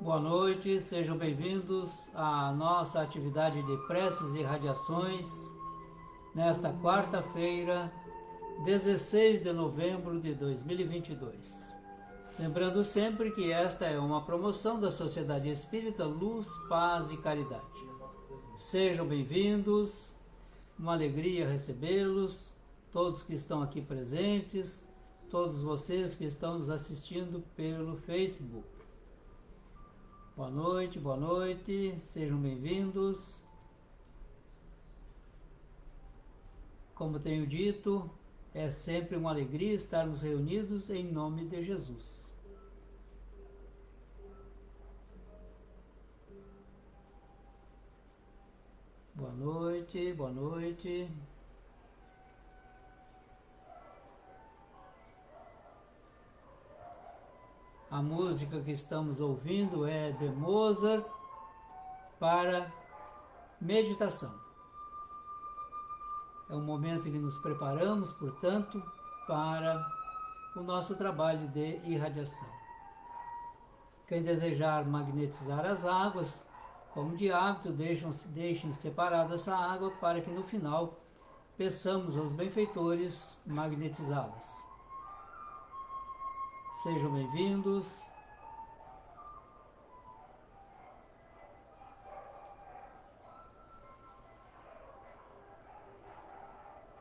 Boa noite, sejam bem-vindos à nossa atividade de preces e radiações nesta quarta-feira, 16 de novembro de 2022. Lembrando sempre que esta é uma promoção da Sociedade Espírita Luz, Paz e Caridade. Sejam bem-vindos, uma alegria recebê-los, todos que estão aqui presentes, todos vocês que estão nos assistindo pelo Facebook. Boa noite, sejam bem-vindos. Como tenho dito, é sempre uma alegria estarmos reunidos em nome de Jesus. Boa noite. A música que estamos ouvindo é de Mozart para meditação. É um momento em que nos preparamos, portanto, para o nosso trabalho de irradiação. Quem desejar magnetizar as águas, como de hábito, deixem separada essa água para que no final peçamos aos benfeitores magnetizá-las. Sejam bem-vindos.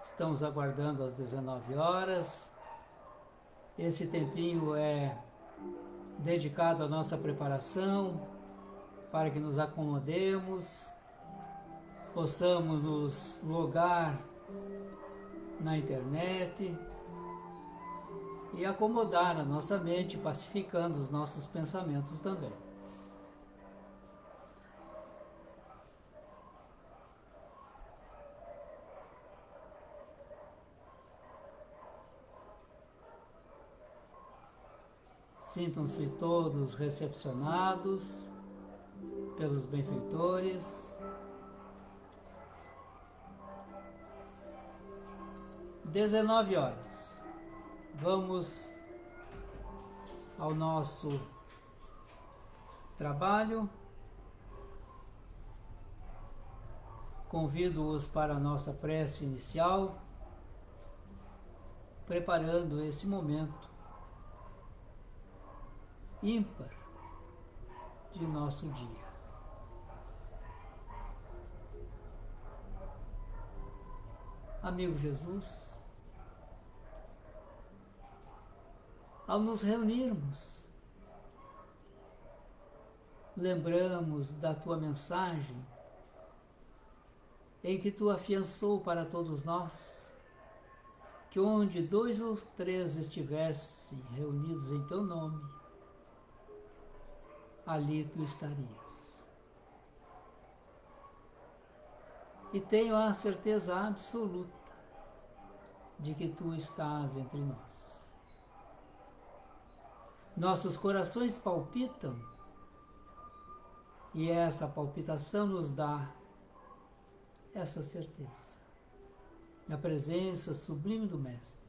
Estamos aguardando às 19 horas. Esse tempinho é dedicado à nossa preparação, para que nos acomodemos, possamos nos logar na internet e acomodar a nossa mente, pacificando os nossos pensamentos também. Sintam-se todos recepcionados pelos benfeitores. 19 horas. Vamos ao nosso trabalho. Convido-os para a nossa prece inicial, preparando esse momento ímpar de nosso dia. Amigo Jesus, ao nos reunirmos, lembramos da tua mensagem em que tu afiançou para todos nós que onde 2 ou 3 estivessem reunidos em teu nome, ali tu estarias. E tenho a certeza absoluta de que tu estás entre nós. Nossos corações palpitam e essa palpitação nos dá essa certeza da presença sublime do Mestre.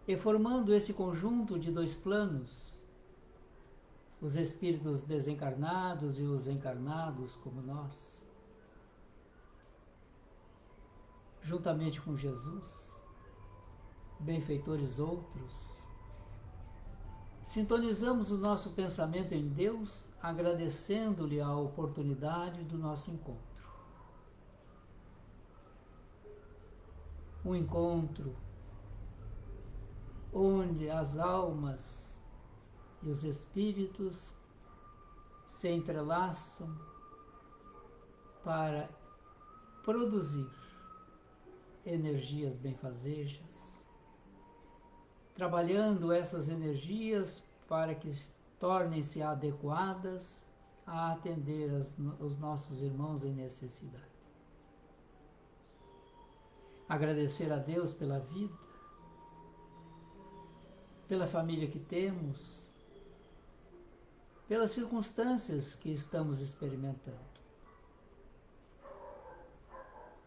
E formando esse conjunto de 2 planos, os espíritos desencarnados e os encarnados como nós, juntamente com Jesus, benfeitores outros, sintonizamos o nosso pensamento em Deus, agradecendo-lhe a oportunidade do nosso encontro. Um encontro onde as almas e os espíritos se entrelaçam para produzir energias benfazejas, trabalhando essas energias para que tornem-se adequadas a atender os nossos irmãos em necessidade. Agradecer a Deus pela vida, pela família que temos, pelas circunstâncias que estamos experimentando.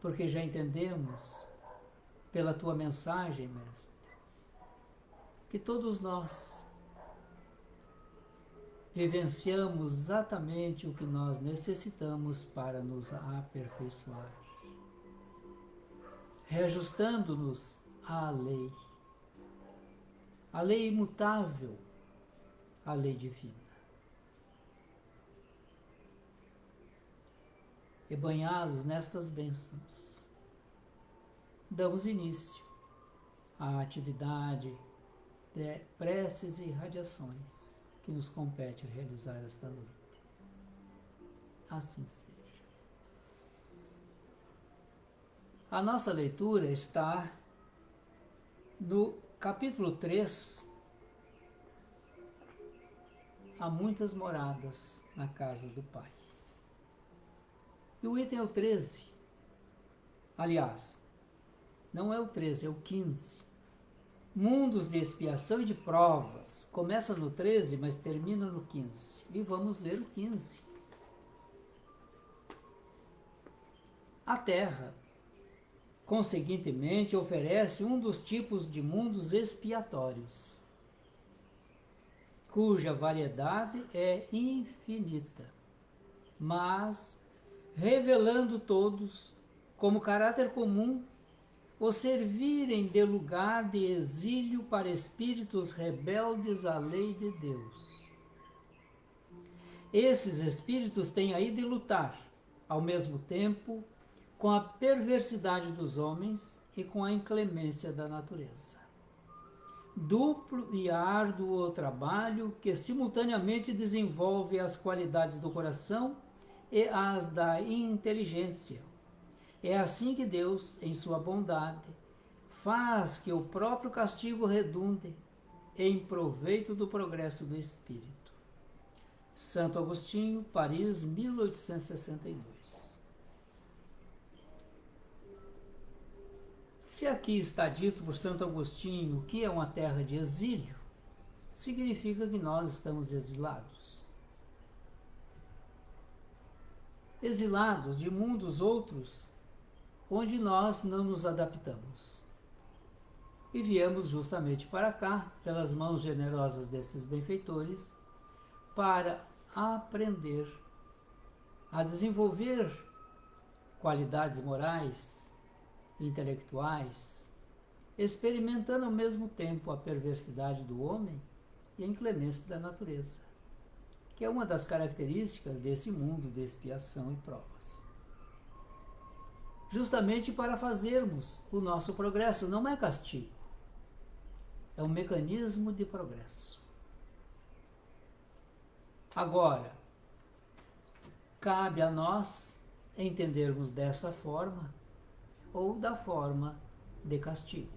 Porque já entendemos, pela tua mensagem, Mestre, que todos nós vivenciamos exatamente o que nós necessitamos para nos aperfeiçoar, reajustando-nos à lei imutável, a lei divina. E banhados nestas bênçãos, damos início à atividade de preces e radiações que nos compete realizar esta noite. Assim seja. A nossa leitura está no capítulo 3, Há muitas moradas na casa do Pai. E o item é o 13. Aliás, não é o 13, é o 15. Mundos de expiação e de provas. Começa no 13, mas termina no 15. E vamos ler o 15. A Terra, conseguintemente, oferece um dos tipos de mundos expiatórios, cuja variedade é infinita, mas revelando todos, como caráter comum, o servirem de lugar de exílio para espíritos rebeldes à lei de Deus. Esses espíritos têm aí de lutar, ao mesmo tempo, com a perversidade dos homens e com a inclemência da natureza. Duplo e árduo trabalho que simultaneamente desenvolve as qualidades do coração e as da inteligência. É assim que Deus, em sua bondade, faz que o próprio castigo redunde em proveito do progresso do espírito. Santo Agostinho, Paris, 1862. Se aqui está dito por Santo Agostinho que é uma terra de exílio, significa que nós estamos exilados. Exilados de mundos outros, onde nós não nos adaptamos. E viemos justamente para cá, pelas mãos generosas desses benfeitores, para aprender a desenvolver qualidades morais, intelectuais, experimentando ao mesmo tempo a perversidade do homem e a inclemência da natureza, que é uma das características desse mundo de expiação e provas. Justamente para fazermos o nosso progresso, não é castigo, é um mecanismo de progresso. Agora, cabe a nós entendermos dessa forma ou da forma de castigo.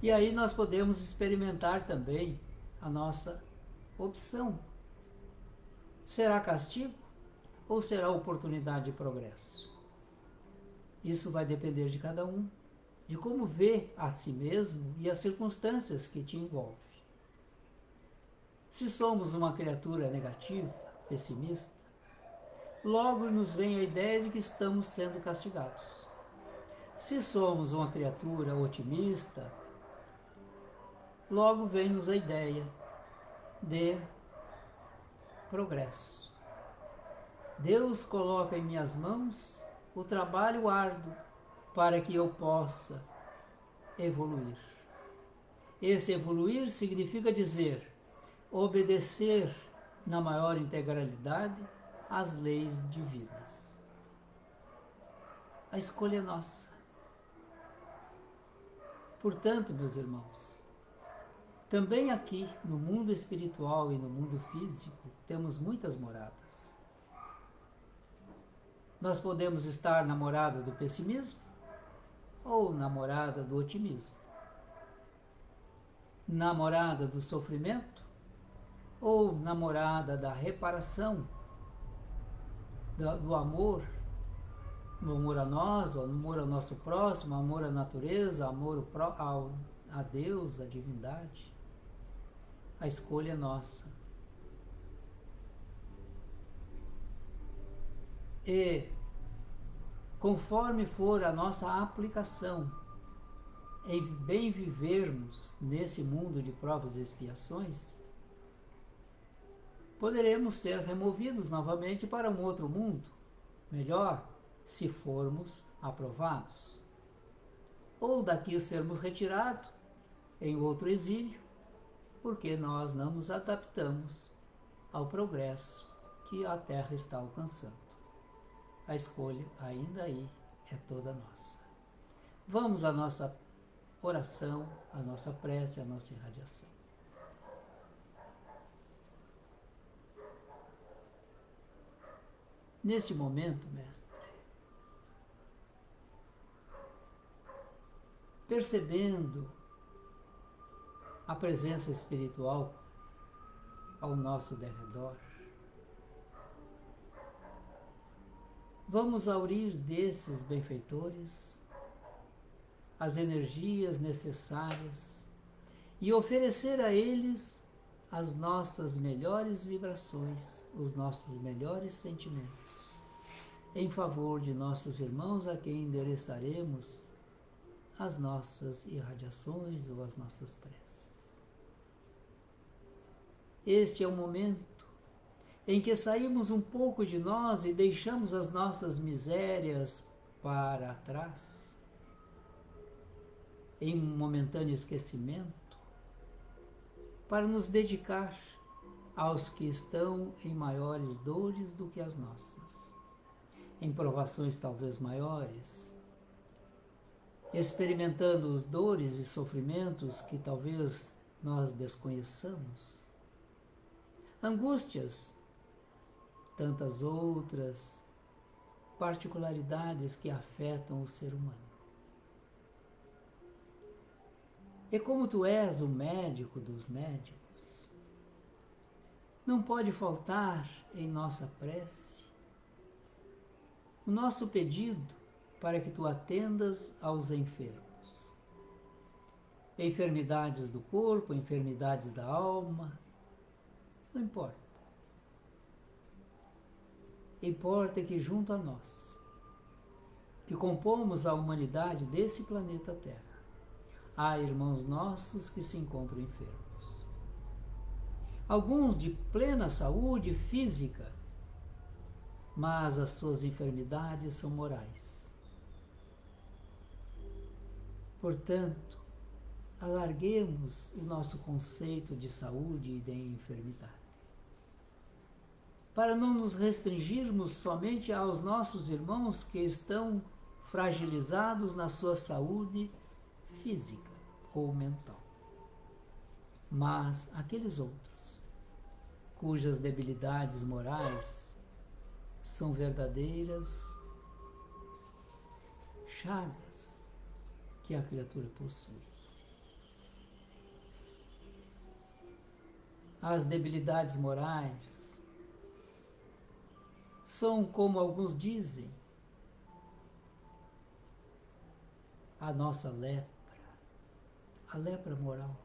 E aí nós podemos experimentar também a nossa opção. Será castigo ou será oportunidade de progresso? Isso vai depender de cada um, de como vê a si mesmo e as circunstâncias que te envolvem. Se somos uma criatura negativa, pessimista, logo nos vem a ideia de que estamos sendo castigados. Se somos uma criatura otimista, logo vem-nos a ideia de progresso. Deus coloca em minhas mãos o trabalho árduo para que eu possa evoluir. Esse evoluir significa dizer, obedecer na maior integralidade às leis divinas. A escolha é nossa. Portanto, meus irmãos, também aqui no mundo espiritual e no mundo físico temos muitas moradas. Nós podemos estar na morada do pessimismo ou na morada do otimismo, na morada do sofrimento ou na morada da reparação, do amor, no amor a nós, no amor ao nosso próximo, amor à natureza, amor a Deus, à divindade. A escolha é nossa. E, conforme for a nossa aplicação em bem vivermos nesse mundo de provas e expiações, poderemos ser removidos novamente para um outro mundo, melhor, se formos aprovados. Ou daqui sermos retirados em outro exílio, porque nós não nos adaptamos ao progresso que a Terra está alcançando. A escolha ainda aí é toda nossa. Vamos à nossa oração, à nossa prece, à nossa irradiação. Neste momento, Mestre, percebendo a presença espiritual ao nosso derredor, vamos aurir desses benfeitores as energias necessárias e oferecer a eles as nossas melhores vibrações, os nossos melhores sentimentos, em favor de nossos irmãos a quem endereçaremos as nossas irradiações ou as nossas preces. Este é o momento em que saímos um pouco de nós e deixamos as nossas misérias para trás, em um momentâneo esquecimento, para nos dedicar aos que estão em maiores dores do que as nossas, em provações talvez maiores, experimentando os dores e sofrimentos que talvez nós desconheçamos, angústias, tantas outras particularidades que afetam o ser humano. E como tu és o médico dos médicos, não pode faltar em nossa prece o nosso pedido para que tu atendas aos enfermos. Enfermidades do corpo, enfermidades da alma, não importa. Importa que junto a nós, que compomos a humanidade desse planeta Terra, há irmãos nossos que se encontram enfermos. Alguns de plena saúde física, mas as suas enfermidades são morais. Portanto, alarguemos o nosso conceito de saúde e de enfermidade, para não nos restringirmos somente aos nossos irmãos que estão fragilizados na sua saúde física ou mental, mas aqueles outros cujas debilidades morais são verdadeiras chagas que a criatura possui. As debilidades morais são, como alguns dizem, a nossa lepra, a lepra moral.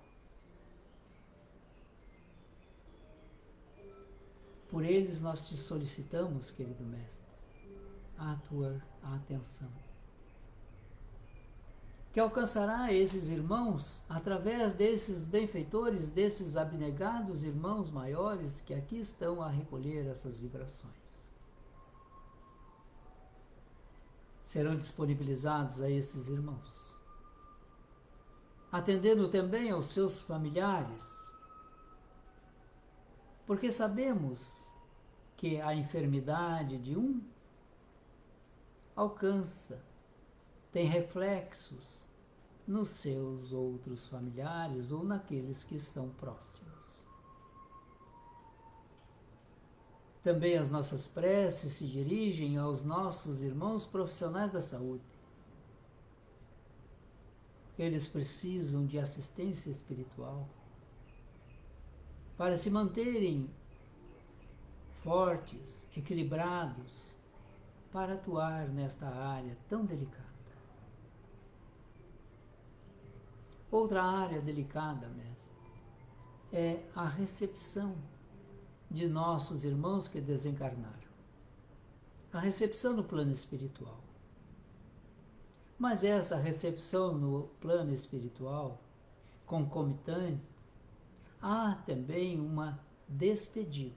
Por eles nós te solicitamos, querido Mestre, a tua atenção, que alcançará esses irmãos através desses benfeitores, desses abnegados irmãos maiores que aqui estão a recolher essas vibrações. Serão disponibilizados a esses irmãos, atendendo também aos seus familiares, porque sabemos que a enfermidade de um alcança, tem reflexos nos seus outros familiares ou naqueles que estão próximos. Também as nossas preces se dirigem aos nossos irmãos profissionais da saúde. Eles precisam de assistência espiritual para se manterem fortes, equilibrados, para atuar nesta área tão delicada. Outra área delicada, Mestre, é a recepção de nossos irmãos que desencarnaram. A recepção no plano espiritual. Mas essa recepção no plano espiritual, concomitante, há também uma despedida.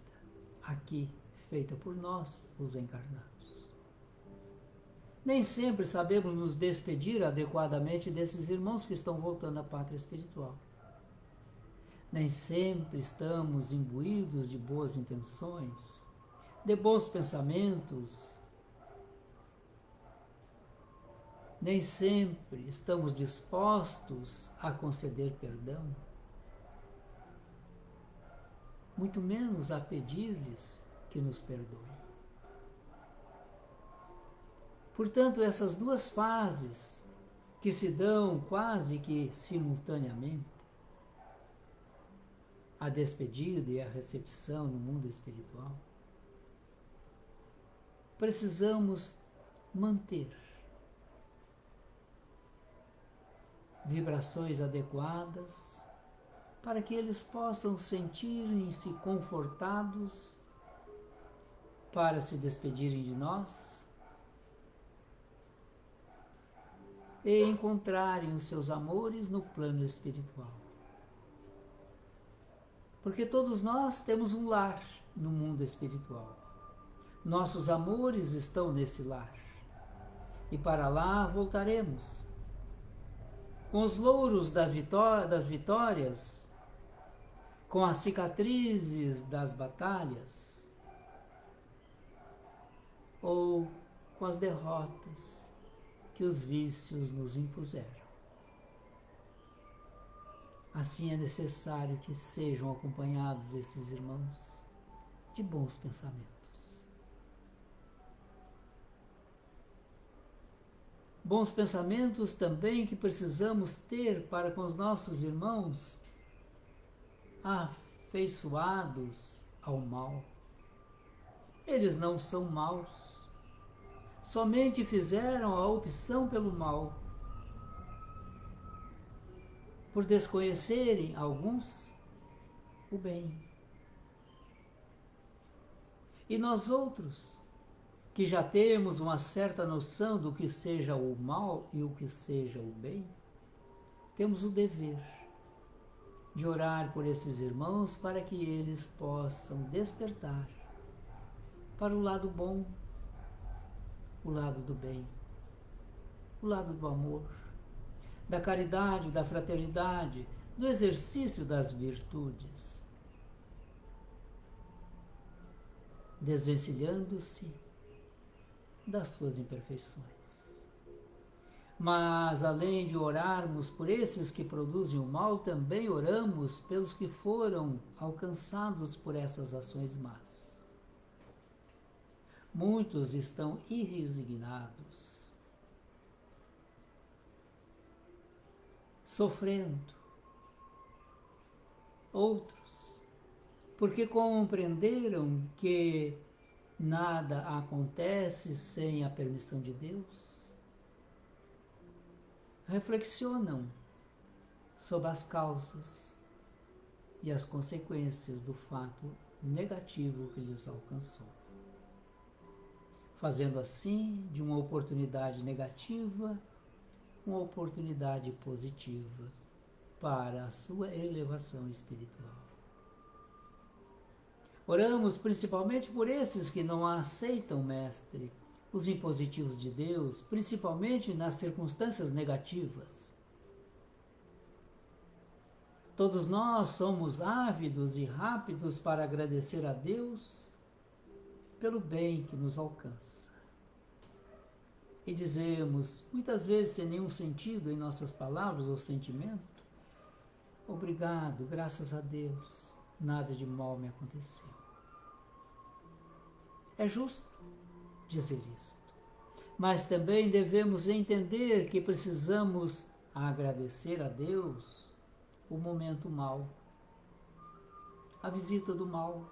aqui feita por nós, os encarnados. Nem sempre sabemos nos despedir adequadamente desses irmãos que estão voltando à pátria espiritual. Nem sempre estamos imbuídos de boas intenções, de bons pensamentos. Nem sempre estamos dispostos a conceder perdão, muito menos a pedir-lhes que nos perdoem. Portanto, essas duas fases que se dão quase que simultaneamente, a despedida e a recepção no mundo espiritual, precisamos manter vibrações adequadas para que eles possam sentirem-se confortados para se despedirem de nós e encontrarem os seus amores no plano espiritual. Porque todos nós temos um lar no mundo espiritual. Nossos amores estão nesse lar. E para lá voltaremos. Com os louros das vitórias, com as cicatrizes das batalhas, ou com as derrotas que os vícios nos impuseram. Assim é necessário que sejam acompanhados esses irmãos de bons pensamentos. Bons pensamentos também que precisamos ter para com os nossos irmãos afeiçoados ao mal. Eles não são maus, somente fizeram a opção pelo mal, por desconhecerem alguns o bem. E nós outros, que já temos uma certa noção do que seja o mal e o que seja o bem, temos o dever de orar por esses irmãos para que eles possam despertar para o lado bom, o lado do bem, o lado do amor, da caridade, da fraternidade, do exercício das virtudes, desvencilhando-se das suas imperfeições. Mas, além de orarmos por esses que produzem o mal, também oramos pelos que foram alcançados por essas ações más. Muitos estão irresignados, sofrendo. Outros, porque compreenderam que nada acontece sem a permissão de Deus, reflexionam sobre as causas e as consequências do fato negativo que lhes alcançou, fazendo assim de uma oportunidade negativa uma oportunidade positiva para a sua elevação espiritual. Oramos principalmente por esses que não aceitam, Mestre, os impositivos de Deus, principalmente nas circunstâncias negativas. Todos nós somos ávidos e rápidos para agradecer a Deus pelo bem que nos alcança. E dizemos, muitas vezes sem nenhum sentido em nossas palavras ou sentimento, obrigado, graças a Deus, nada de mal me aconteceu. É justo dizer isto, mas também devemos entender que precisamos agradecer a Deus o momento mau, a visita do mal,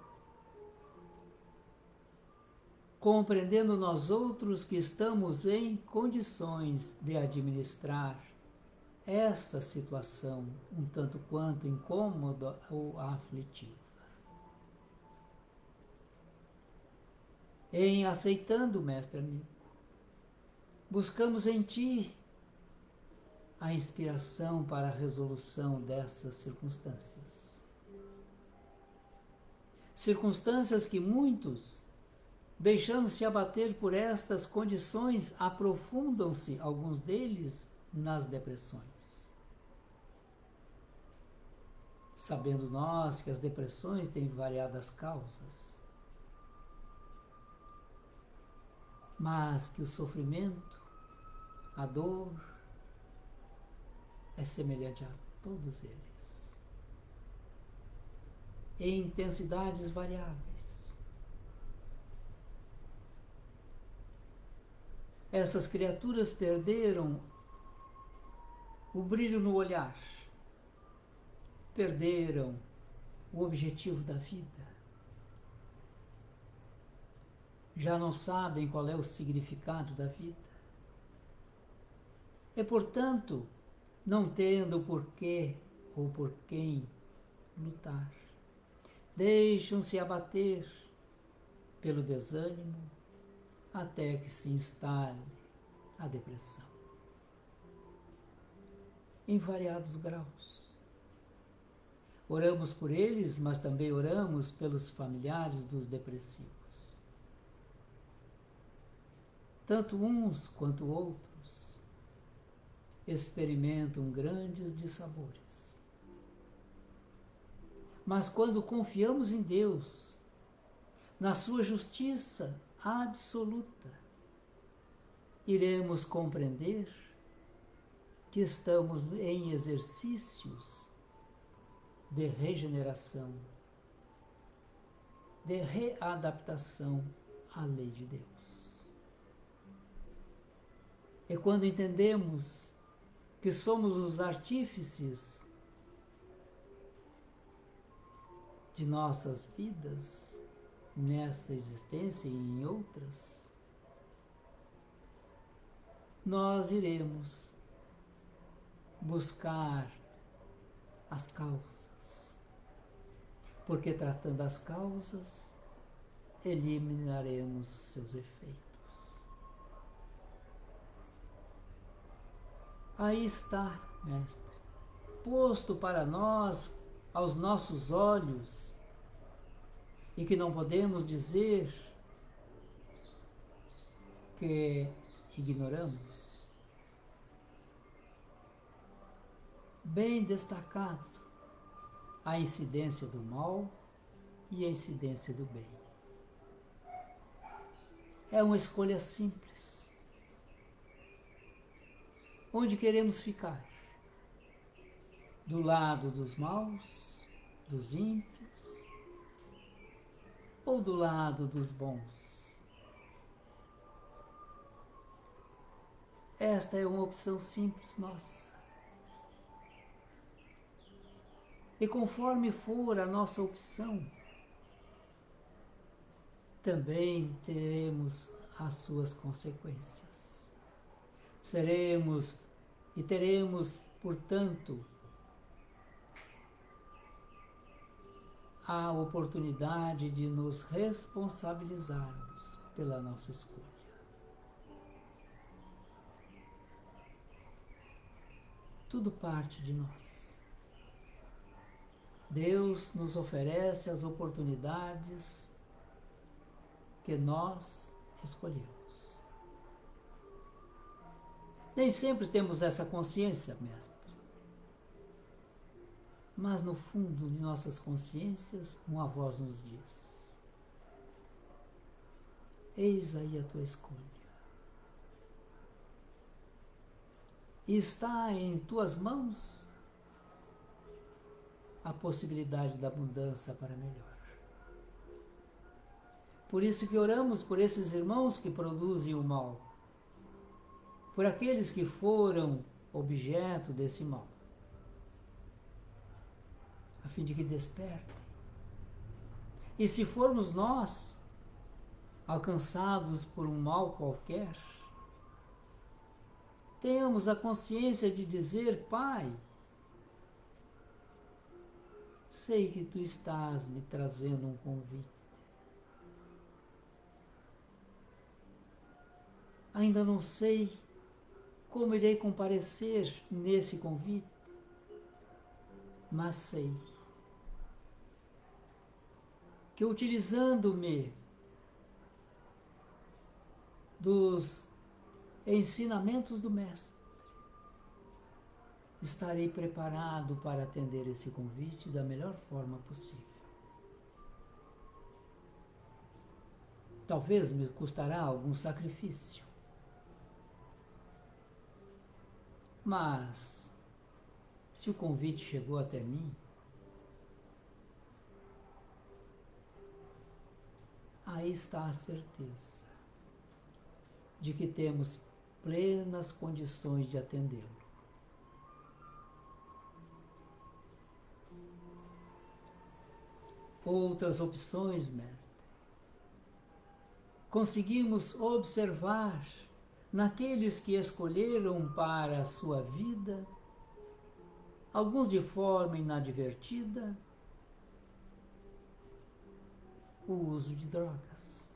compreendendo nós outros que estamos em condições de administrar essa situação um tanto quanto incômoda ou aflitiva. Em aceitando, Mestre amigo, buscamos em Ti a inspiração para a resolução dessas circunstâncias. Circunstâncias que muitos, deixando-se abater por estas condições, aprofundam-se, alguns deles, nas depressões. Sabendo nós que as depressões têm variadas causas, mas que o sofrimento, a dor, é semelhante a todos eles, em intensidades variáveis. Essas criaturas perderam o brilho no olhar, perderam o objetivo da vida, já não sabem qual é o significado da vida. E, portanto, não tendo por quê ou por quem lutar, deixam-se abater pelo desânimo até que se instale a depressão, em variados graus. Oramos por eles, mas também oramos pelos familiares dos depressivos. Tanto uns quanto outros experimentam grandes dissabores. Mas quando confiamos em Deus, na sua justiça absoluta, iremos compreender que estamos em exercícios de regeneração, de readaptação à lei de Deus. E quando entendemos que somos os artífices de nossas vidas, nesta existência e em outras, nós iremos buscar as causas, porque tratando as causas, eliminaremos seus efeitos. Aí está, mestre, posto para nós, aos nossos olhos, e que não podemos dizer que ignoramos. Bem destacado a incidência do mal e a incidência do bem. É uma escolha simples. Onde queremos ficar? Do lado dos maus, dos ímpios, ou do lado dos bons? Esta é uma opção simples nossa. E conforme for a nossa opção, também teremos as suas consequências. Seremos e teremos, portanto, a oportunidade de nos responsabilizarmos pela nossa escolha. Tudo parte de nós. Deus nos oferece as oportunidades que nós escolhemos. Nem sempre temos essa consciência, mestre. Mas no fundo de nossas consciências, uma voz nos diz: eis aí a tua escolha. E está em tuas mãos a possibilidade da mudança para melhor. Por isso que oramos por esses irmãos que produzem o mal, por aqueles que foram objeto desse mal, a fim de que despertem. E se formos nós alcançados por um mal qualquer, tenhamos a consciência de dizer: Pai, sei que tu estás me trazendo um convite. Ainda não sei como irei comparecer nesse convite, mas sei que, utilizando-me dos ensinamentos do Mestre, estarei preparado para atender esse convite da melhor forma possível. Talvez me custará algum sacrifício, mas se o convite chegou até mim, aí está a certeza de que temos plenas condições de atendê-lo. Outras opções, mestre, conseguimos observar naqueles que escolheram para a sua vida, alguns de forma inadvertida, o uso de drogas.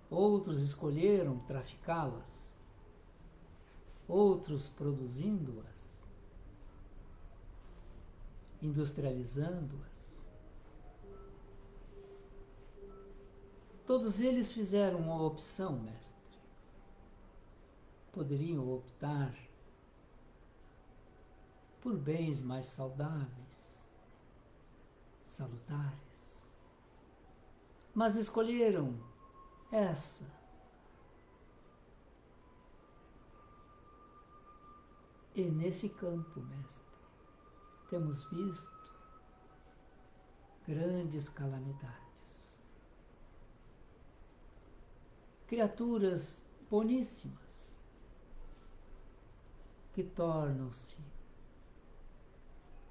Outros escolheram traficá-las, outros produzindo-as, industrializando-as. Todos eles fizeram uma opção, mestre. Poderiam optar por bens mais saudáveis, salutares, mas escolheram essa. E nesse campo, mestre, temos visto grandes calamidades. Criaturas boníssimas que tornam-se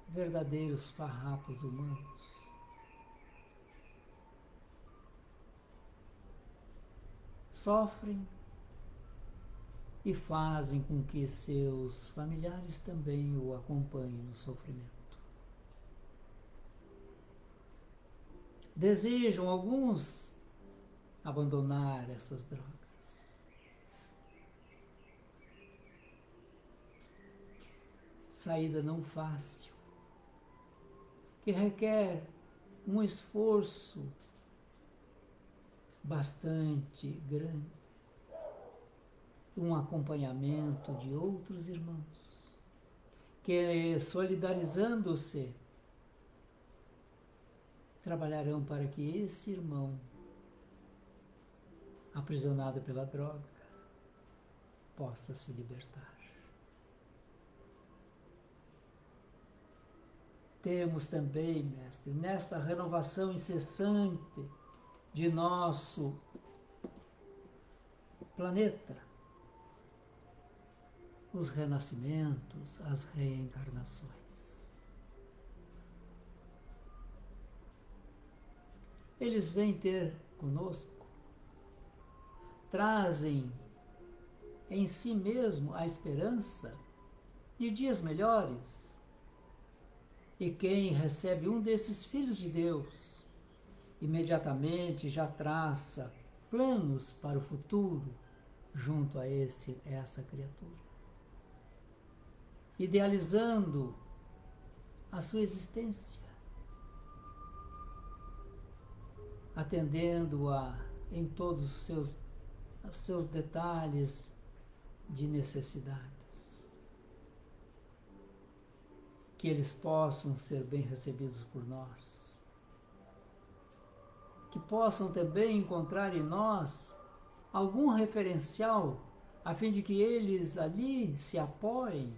verdadeiros farrapos humanos. Sofrem e fazem com que seus familiares também o acompanhem no sofrimento. Desejam alguns abandonar essas drogas. Saída não fácil, que requer um esforço bastante grande, um acompanhamento de outros irmãos, que, solidarizando-se, trabalharão para que esse irmão, aprisionado pela droga, possa se libertar. Temos também, mestre, nesta renovação incessante de nosso planeta, os renascimentos, as reencarnações. Eles vêm ter conosco, trazem em si mesmo a esperança de dias melhores. E quem recebe um desses filhos de Deus, imediatamente já traça planos para o futuro junto a essa criatura, idealizando a sua existência, atendendo-a em todos os seus detalhes de necessidades. Que eles possam ser bem recebidos por nós. Que possam também encontrar em nós algum referencial, a fim de que eles ali se apoiem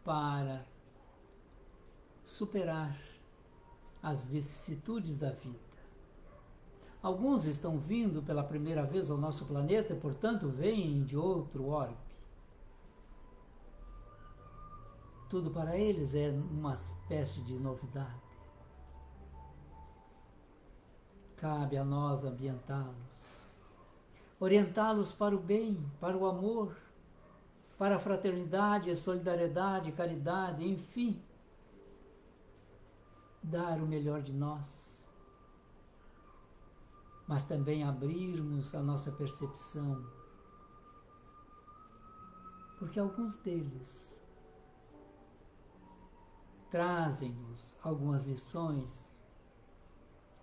para superar as vicissitudes da vida. Alguns estão vindo pela primeira vez ao nosso planeta e, portanto, vêm de outro orbe. Tudo para eles é uma espécie de novidade. Cabe a nós ambientá-los, orientá-los para o bem, para o amor, para a fraternidade, a solidariedade, caridade, enfim, dar o melhor de nós, mas também abrirmos a nossa percepção, porque alguns deles trazem-nos algumas lições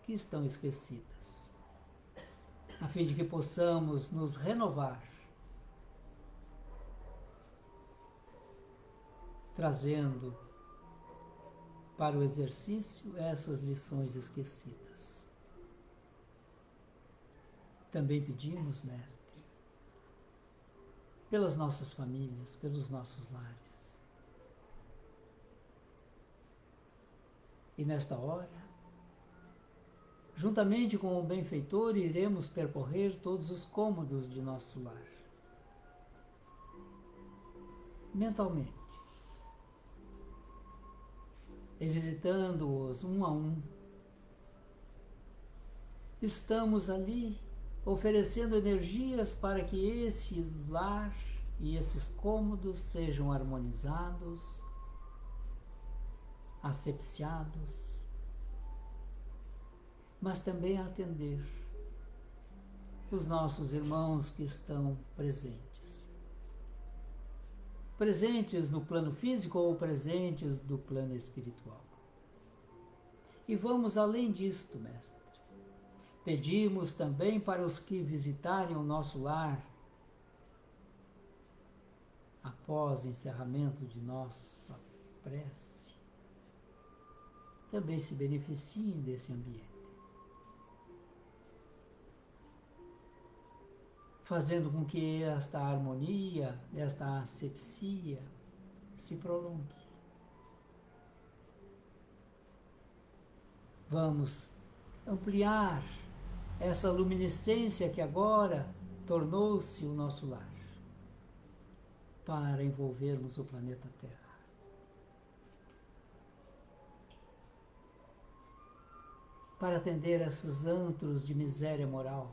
que estão esquecidas, a fim de que possamos nos renovar, trazendo para o exercício essas lições esquecidas. Também pedimos, Mestre, pelas nossas famílias, pelos nossos lares. E nesta hora, juntamente com o benfeitor, iremos percorrer todos os cômodos de nosso lar, mentalmente, e visitando-os um a um. Estamos ali oferecendo energias para que esse lar e esses cômodos sejam harmonizados, asepsiados, mas também atender os nossos irmãos que estão presentes. Presentes no plano físico ou presentes no plano espiritual. E vamos além disto, Mestre. Pedimos também para os que visitarem o nosso lar, após o encerramento de nossa prece, também se beneficiem desse ambiente, fazendo com que esta harmonia, esta asepsia se prolongue. Vamos ampliar essa luminescência que agora tornou-se o nosso lar, para envolvermos o planeta Terra. Para atender esses antros de miséria moral,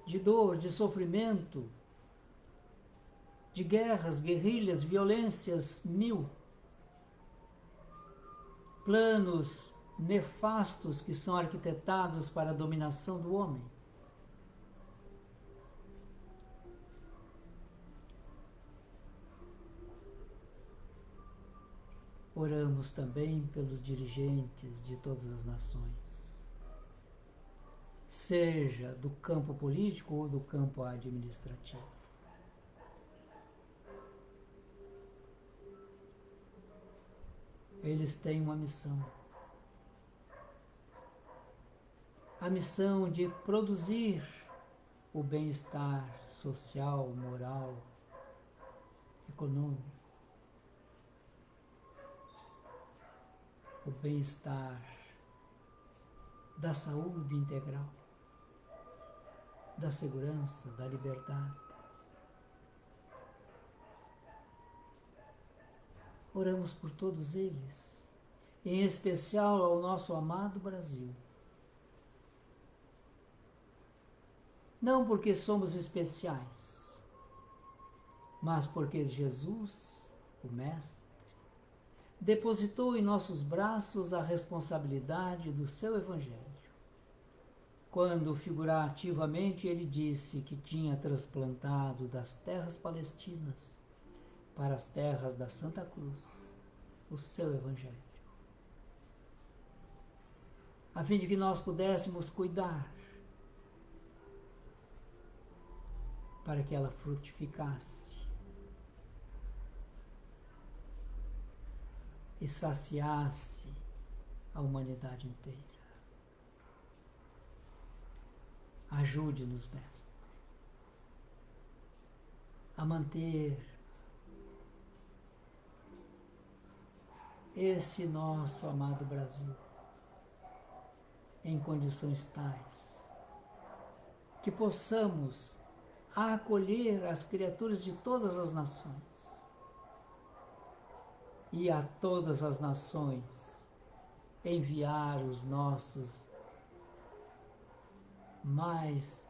de dor, de sofrimento, de guerras, guerrilhas, violências mil, planos nefastos que são arquitetados para a dominação do homem. Oramos também pelos dirigentes de todas as nações, seja do campo político ou do campo administrativo. Eles têm uma missão. A missão de produzir o bem-estar social, moral, econômico, o bem-estar da saúde integral, da segurança, da liberdade. Oramos por todos eles, em especial ao nosso amado Brasil. Não porque somos especiais, mas porque Jesus, o Mestre, depositou em nossos braços a responsabilidade do seu Evangelho, quando figurativamente ele disse que tinha transplantado das terras palestinas para as terras da Santa Cruz o seu Evangelho, a fim de que nós pudéssemos cuidar para que ela frutificasse e saciasse a humanidade inteira. Ajude-nos, Mestre, a manter esse nosso amado Brasil em condições tais que possamos acolher as criaturas de todas as nações e a todas as nações enviar os nossos mais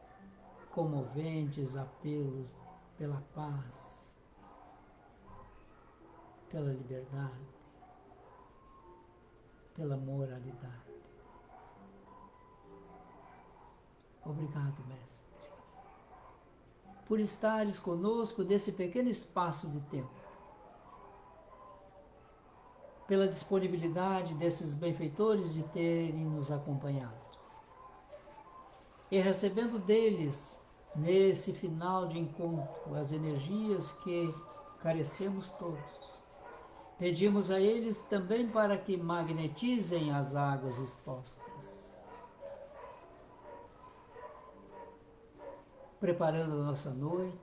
comoventes apelos pela paz, pela liberdade, pela moralidade. Obrigado, Mestre, por estares conosco nesse pequeno espaço de tempo, pela disponibilidade desses benfeitores de terem nos acompanhado. E recebendo deles, nesse final de encontro, as energias que carecemos todos, pedimos a eles também para que magnetizem as águas expostas, preparando a nossa noite,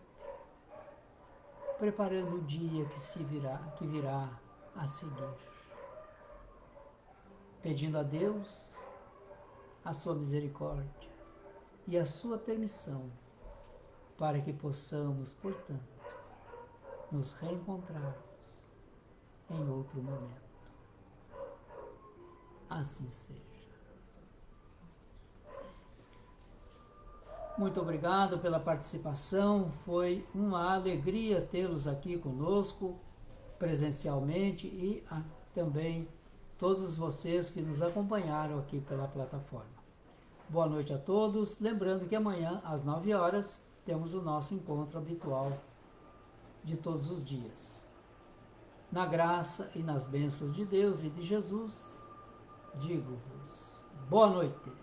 preparando o dia que virá a seguir, pedindo a Deus a sua misericórdia e a sua permissão para que possamos, portanto, nos reencontrarmos em outro momento. Assim seja. Muito obrigado pela participação, foi uma alegria tê-los aqui conosco, presencialmente, e também todos vocês que nos acompanharam aqui pela plataforma. Boa noite a todos, lembrando que amanhã, às 9 horas, temos o nosso encontro habitual de todos os dias. Na graça e nas bênçãos de Deus e de Jesus, digo-vos boa noite.